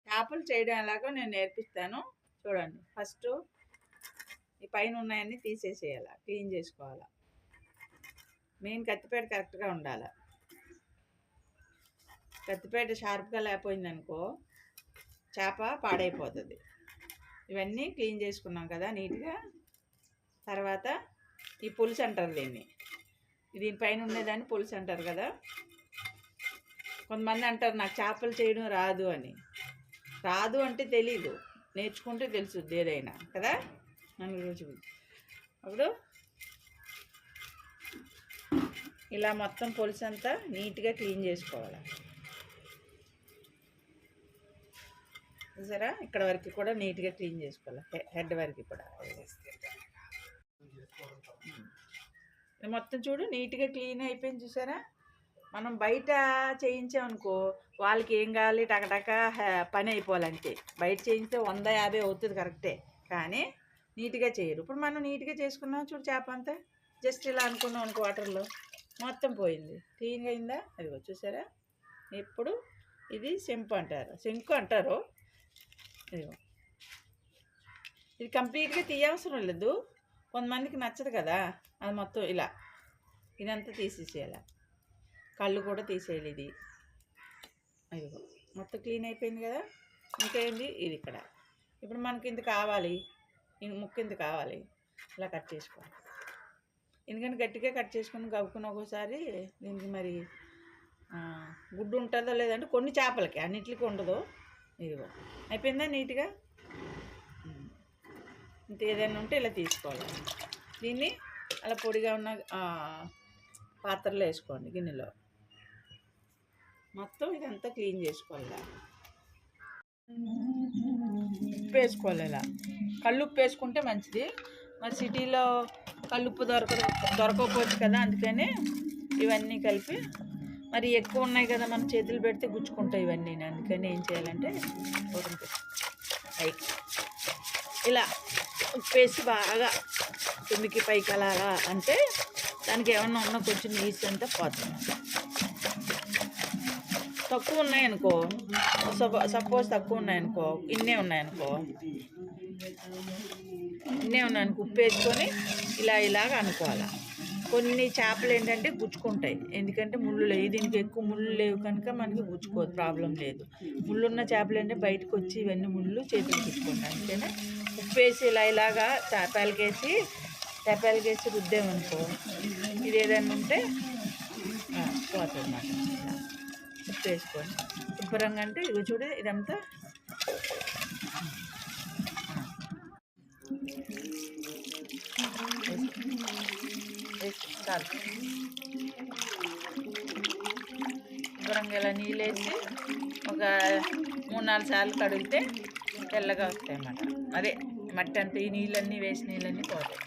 చేపలు చేయడం ఎలాగో నేను నేర్పిస్తాను చూడండి. ఫస్ట్ ఈ పైన ఉన్నాయన్నీ తీసేసేయాలి, క్లీన్ చేసుకోవాలి. మెయిన్ కత్తిపేట కరెక్ట్గా ఉండాలి. కత్తిపేట షార్ప్గా లేకపోయిందనుకో చేప పాడైపోతుంది. ఇవన్నీ క్లీన్ చేసుకున్నాం కదా నీట్గా. తర్వాత ఈ పులుసు అంటారు దీనిపైన ఉండేదాన్ని పులుసు అంటారు కదా. కొంతమంది అంటారు నాకు చేపలు చేయడం రాదు అని. రాదు అంటే తెలీదు, నేర్చుకుంటే తెలుసుద్ది ఏదైనా కదా. నన్ను రుచి అప్పుడు ఇలా మొత్తం పులుసు అంతా నీట్గా క్లీన్ చేసుకోవాలి. చూసారా, ఇక్కడ వరకు కూడా నీట్గా క్లీన్ చేసుకోవాలి, హెడ్ వరకు కూడా. మొత్తం చూడు నీట్గా క్లీన్ అయిపోయింది. చూసారా, మనం బయట చేయించామనుకో వాళ్ళకి ఏం కావాలి, టకటక పని అయిపోవాలంటే. బయట చేయిస్తే 100-50 అవుతుంది కరెక్టే, కానీ నీట్గా చేయరు. ఇప్పుడు మనం నీట్గా చేసుకున్నాం చూడు, చేప అంతా జస్ట్ ఇలా అనుకున్నాం అనుకో వాటర్లో మొత్తం పోయింది, క్లీన్గా అయిందా. అదిగో చూసారా. ఇప్పుడు ఇది శంకు అంటారు. ఇదిగో ఇది కంప్లీట్గా తీయవసరం లేదు, కొంతమందికి నచ్చదు కదా. అది మొత్తం ఇలా ఇదంతా తీసేసేయాలి, కళ్ళు కూడా తీసేయాలి. ఇది అదిగో మొత్తం క్లీన్ అయిపోయింది కదా. ఇంకేంది ఇది ఇక్కడ. ఇప్పుడు మనకి ఇంత కావాలి, ముక్క ఇంత కావాలి, ఇలా కట్ చేసుకోవాలి. ఎందుకంటే గట్టిగా కట్ చేసుకుని గవ్వుకుని ఒక్కోసారి దీనికి మరి గుడ్డు ఉంటుందో లేదంటే కొన్ని చేపలకి, అన్నిటికి ఉండదు. ఇదిగో అయిపోయిందా నీట్గా. ఇంత ఏదైనా ఉంటే ఇలా తీసుకోవాలి. దీన్ని అలా పొడిగా ఉన్న పాత్రలో వేసుకోండి, గిన్నెలో. మొత్తం ఇదంతా క్లీన్ చేసుకోవాలి. ఉప్పు వేసుకోవాలి. ఇలా కల్లుప్పు వేసుకుంటే మంచిది. మరి సిటీలో కల్లుప్పు దొరకకపోవచ్చు కదా, అందుకని ఇవన్నీ కలిపి. మరి ఎక్కువ ఉన్నాయి కదా, మనం చేతులు పెడితే గుచ్చుకుంటాయి ఇవన్నీ. అందుకని ఏం చేయాలంటే పైకి ఇలా ఉప్పేసి బాగా కిందికి పైకి అలా అంటే దానికి ఏమన్నా ఉన్నా కొంచెం నీసు అంతా పోతుంది. తక్కువ ఉన్నాయనుకో, సపోజ్ తక్కువ ఉన్నాయనుకో, ఇన్నే ఉన్నాయనుకో ఉప్పు వేసుకొని ఇలాగ అనుకోవాలి. కొన్ని చేపలు ఏంటంటే గుచ్చుకుంటాయి, ఎందుకంటే ముళ్ళు లేవు. దీనికి ఎక్కువ ముళ్ళు లేవు కనుక మనకి గుచ్చుకోదు, ప్రాబ్లం లేదు. ముళ్ళున్న చేపలు అంటే బయటకు వచ్చి ఇవన్నీ ముళ్ళు చేతులు గుచ్చుకుంటాయి. అందుకనే ఉప్పు వేసి ఇలాగా చేపలకేసి రుద్దామనుకో ఇది ఏదైనా ఉంటే పోతుంది అన్నమాట. ఉప్పు వేసుకొని శుభ్రంగా అంటే ఇవి చూడు ఇదంతా శుభ్రంగా ఇలా నీళ్ళు వేసి ఒక 3-4 సార్లు కడిగితే తెల్లగా వస్తాయి అన్నమాట. అదే మట్టి అంతా ఈ నీళ్ళన్నీ వేసి నీళ్ళన్నీ పోతాయి.